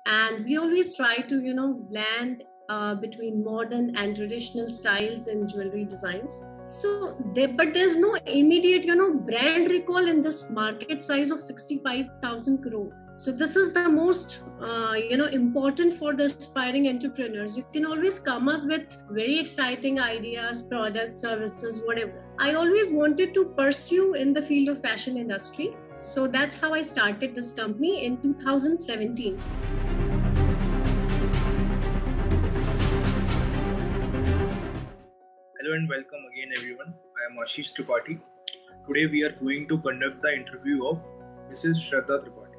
And we always try to blend between modern and traditional styles in jewelry designs. But there's no immediate brand recall in this market size of 65,000 crore. So this is the most important for the aspiring entrepreneurs. You can always come up with very exciting ideas, products, services, whatever. I always wanted to pursue in the field of fashion industry. So that's how I started this company in 2017. Hello and welcome again everyone. I am Ashish Tripathi. Today we are going to conduct the interview of Mrs. Shraddha Tripathi.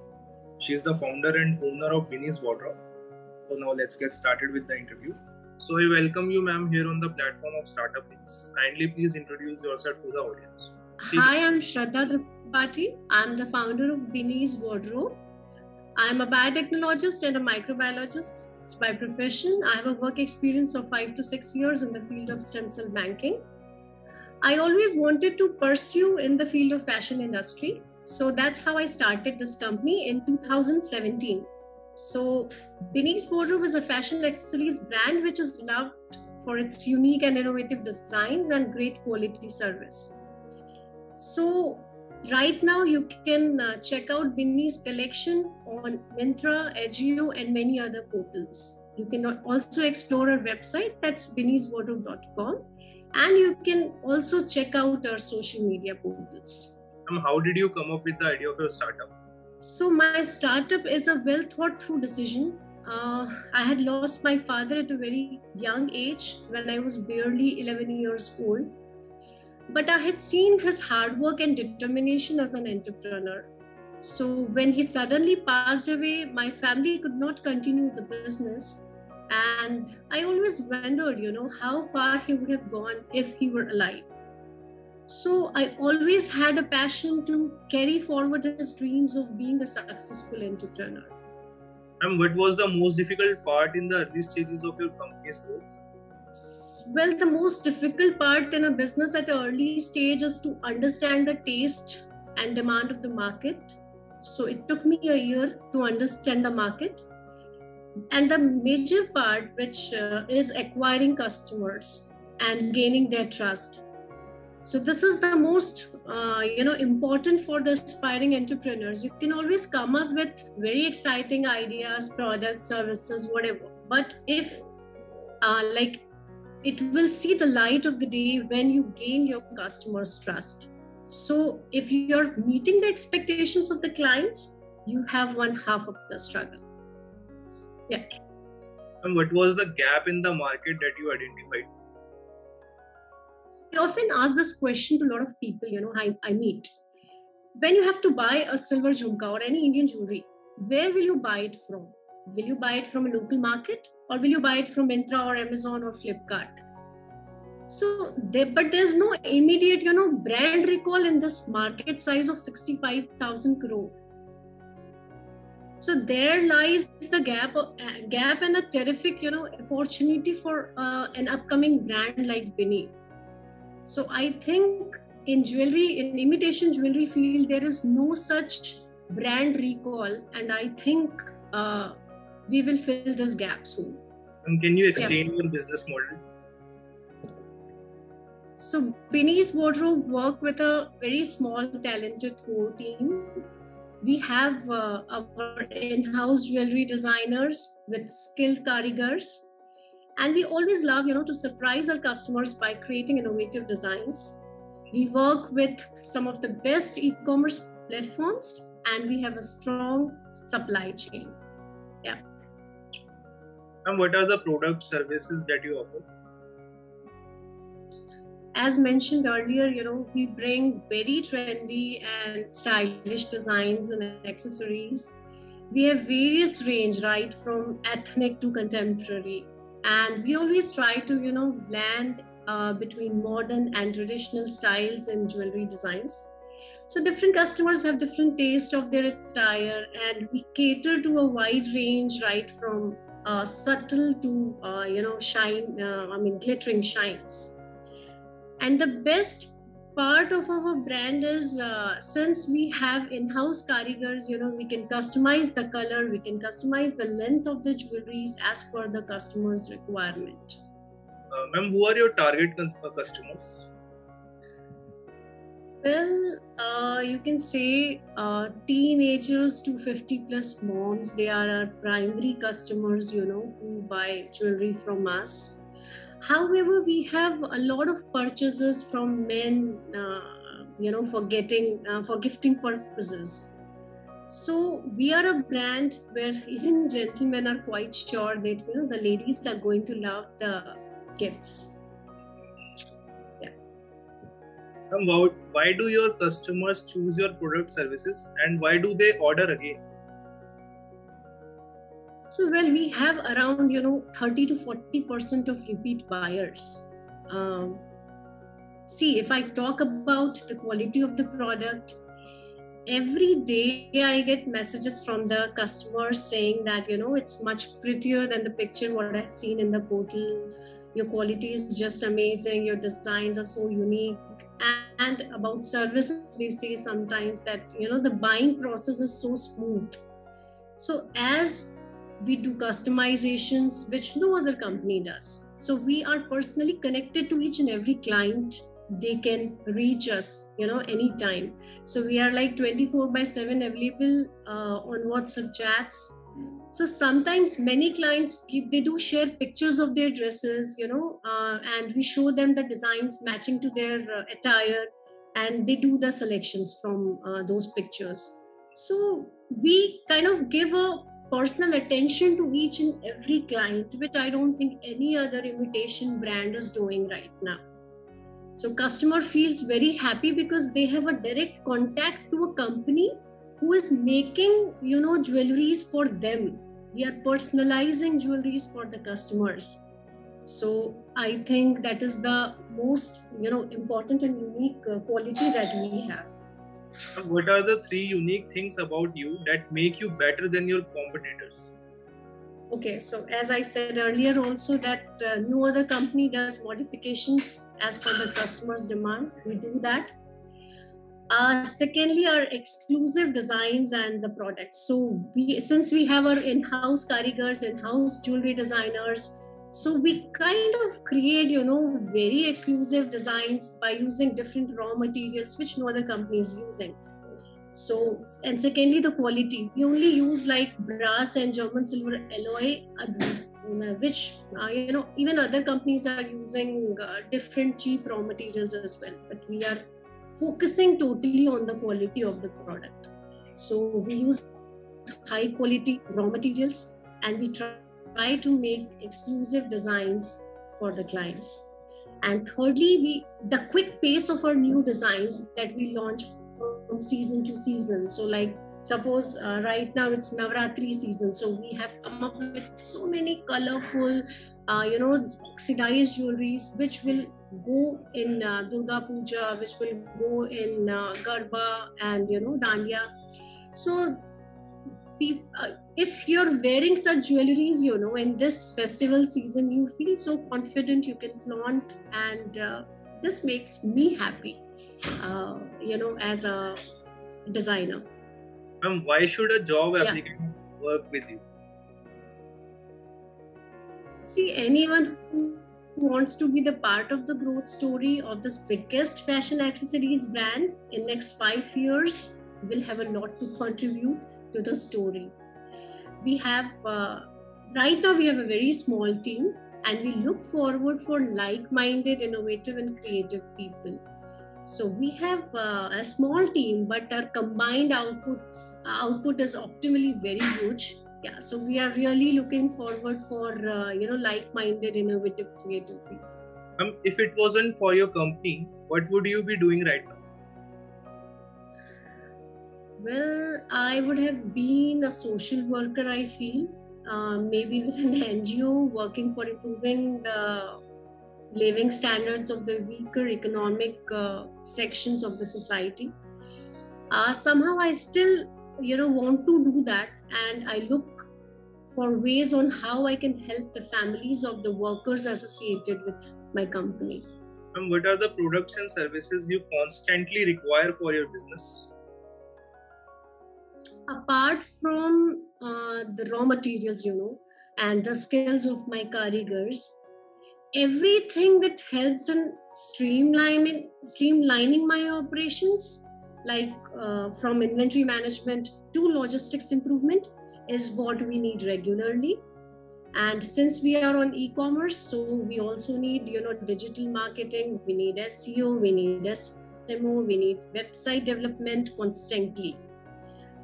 She is the founder and owner of Binny's Wardrobe. So now let's get started with the interview. So I welcome you ma'am here on the platform of Startup Links. Kindly please introduce yourself to the audience. Hi, I'm Shraddha Tripathi. I'm the founder of Binny's Wardrobe. I'm a biotechnologist and a microbiologist by profession. I have a work experience of 5 to 6 years in the field of stem cell banking. I always wanted to pursue in the field of fashion industry. So that's how I started this company in 2017. So Binny's Wardrobe is a fashion accessories brand which is loved for its unique and innovative designs and great quality service. So right now you can check out Binny's collection on Myntra, Ajio and many other portals. You can also explore our website, that's binnyswardrobe.com, and you can also check out our social media portals. How did you come up with the idea of your startup? So my startup is a well thought through decision. I had lost my father at a very young age when I was barely 11 years old. But I had seen his hard work and determination as an entrepreneur. So when he suddenly passed away, my family could not continue the business. And I always wondered, how far he would have gone if he were alive. So I always had a passion to carry forward his dreams of being a successful entrepreneur. And what was the most difficult part in the early stages of your company's growth? Well, the most difficult part in a business at an early stage is to understand the taste and demand of the market. So it took me a year to understand the market. And the major part, which is acquiring customers and gaining their trust. So this is the most important for the aspiring entrepreneurs. You can always come up with very exciting ideas, products, services, whatever. But if it will see the light of the day when you gain your customers' trust. So if you're meeting the expectations of the clients, you have one half of the struggle. Yeah. And what was the gap in the market that you identified? I often ask this question to a lot of people, I meet. When you have to buy a silver jhumka or any Indian jewelry, where will you buy it from? Will you buy it from a local market or will you buy it from Myntra or Amazon or Flipkart? But there's no immediate, brand recall in this market size of 65,000 crore. So there lies the gap and a terrific, opportunity for an upcoming brand like Binny. So I think in imitation jewelry field, there is no such brand recall, and I think we will fill this gap soon. And can you explain your business model? So Binny's Wardrobe work with a very small, talented core team. We have our in-house jewelry designers with skilled karigars. And we always love, to surprise our customers by creating innovative designs. We work with some of the best e-commerce platforms, and we have a strong supply chain. Yeah. And what are the product services that you offer? As mentioned earlier, we bring very trendy and stylish designs and accessories. We have various range, right from ethnic to contemporary. And we always try to, blend between modern and traditional styles in jewelry designs. So different customers have different taste of their attire, and we cater to a wide range, right from subtle to, glittering shines. And the best part of our brand is since we have in-house karigars, we can customize the color, we can customize the length of the jewelries as per the customer's requirement. Ma'am, who are your target customers? Well, you can say teenagers to 50 plus moms, they are our primary customers, who buy jewelry from us. However, we have a lot of purchases from men, for gifting purposes. So we are a brand where even gentlemen are quite sure that, the ladies are going to love the gifts. Why do your customers choose your product services and why do they order again? So, well, we have around, 30 to 40% of repeat buyers. See, if I talk about the quality of the product, every day I get messages from the customers saying that, it's much prettier than the picture what I've seen in the portal. Your quality is just amazing. Your designs are so unique. And about service, they say sometimes that, the buying process is so smooth. So as we do customizations, which no other company does. So we are personally connected to each and every client. They can reach us, anytime. So we are like 24/7 available on WhatsApp chats. So sometimes many clients, they do share pictures of their dresses, and we show them the designs matching to their attire, and they do the selections from those pictures. So we kind of give a personal attention to each and every client, which I don't think any other imitation brand is doing right now. So customer feels very happy because they have a direct contact to a company who is making, jewelries for them. We are personalizing jewelries for the customers. So I think that is the most, important and unique quality that we have. What are the 3 unique things about you that make you better than your competitors? Okay, so as I said earlier also that no other company does modifications as per the customer's demand. We do that. Secondly, our exclusive designs and the products. So since we have our in-house karigars, in-house jewelry designers, so we kind of create, very exclusive designs by using different raw materials, which no other company is using. So, and secondly, the quality. We only use like brass and German silver alloy, which, even other companies are using different cheap raw materials as well. But we are focusing totally on the quality of the product. So we use high quality raw materials and we try to make exclusive designs for the clients. And thirdly, the quick pace of our new designs that we launch from season to season. So like suppose right now it's Navratri season. So we have come up with so many colorful, oxidized jewelries, which will go in Durga Puja, which will go in Garba and, Dandiya. So if you're wearing such jewelries, in this festival season, you feel so confident, you can flaunt, and this makes me happy, as a designer. Why should a job applicant work with you? See, anyone who wants to be the part of the growth story of this biggest fashion accessories brand in next 5 years will have a lot to contribute to the story. We have, right now we have a very small team and we look forward for like-minded, innovative and creative people. So we have a small team, but our combined output is optimally very huge. Yeah, so we are really looking forward for, like-minded, innovative, creative people. If it wasn't for your company, what would you be doing right now? Well, I would have been a social worker, I feel, maybe with an NGO working for improving the living standards of the weaker economic sections of the society. Somehow I still, want to do that, and I look for ways on how I can help the families of the workers associated with my company. Ma'am, what are the products and services you constantly require for your business? Apart from the raw materials, and the skills of my karigars, everything that helps in streamlining my operations, like from inventory management to logistics improvement, is what we need regularly. And since we are on e-commerce, so we also need digital marketing, we need SEO, we need SMO, we need website development constantly.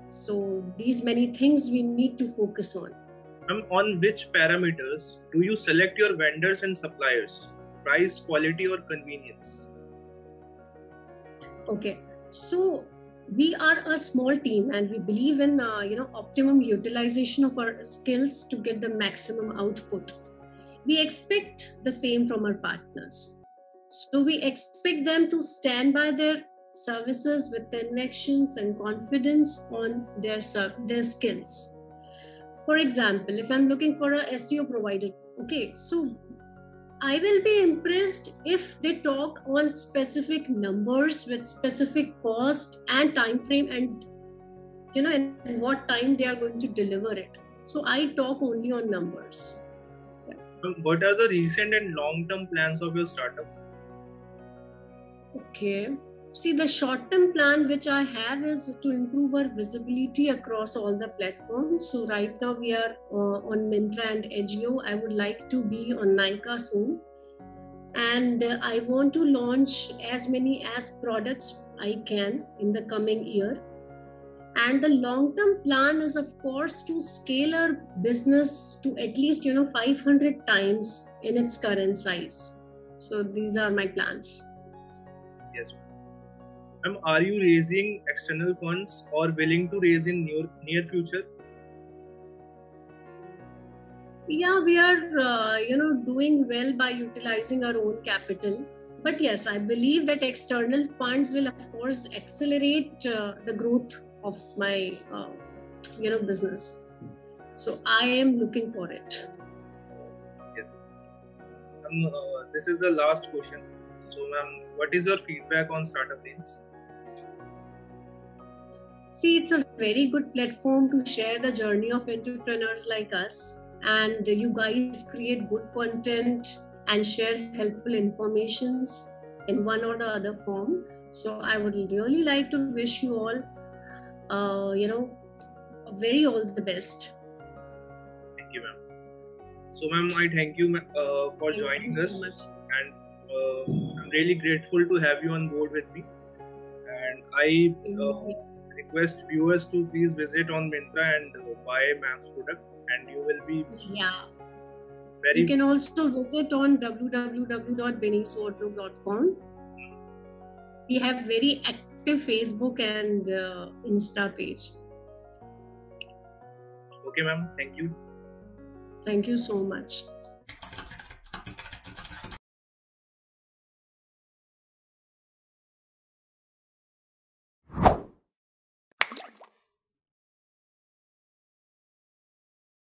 So these many things we need to focus on. On which parameters do you select your vendors and suppliers? Price, quality, or convenience? Okay, so we are a small team and we believe in optimum utilization of our skills to get the maximum output. We expect the same from our partners. So we expect them to stand by their services with connections and confidence on their skills. For example, if I'm looking for a SEO provider, okay, so I will be impressed if they talk on specific numbers with specific cost and time frame, and and what time they are going to deliver it. So I talk only on numbers. Yeah. What are the recent and long-term plans of your startup? Okay. See, the short-term plan which I have is to improve our visibility across all the platforms. So right now we are on Myntra and Edgio. I would like to be on Nykaa soon. And I want to launch as many as products I can in the coming year. And the long-term plan is, of course, to scale our business to at least 500 times in its current size. So these are my plans. Yes. Are you raising external funds or willing to raise in near future? Yeah, we are doing well by utilizing our own capital. But yes, I believe that external funds will, of course, accelerate the growth of my business. So I am looking for it. Yes. This is the last question. So, ma'am, what is your feedback on Startup Lanes? See, it's a very good platform to share the journey of entrepreneurs like us. And you guys create good content and share helpful informations in one or the other form. So I would really like to wish you all, very all the best. Thank you, ma'am. So, ma'am, I thank you for joining us. So and I'm really grateful to have you on board with me. And I request viewers to please visit on Myntra and buy ma'am's product, and you will be You can also visit on www.binnieswardrobe.com. We have very active Facebook and Insta page. Okay, ma'am. Thank you. Thank you so much.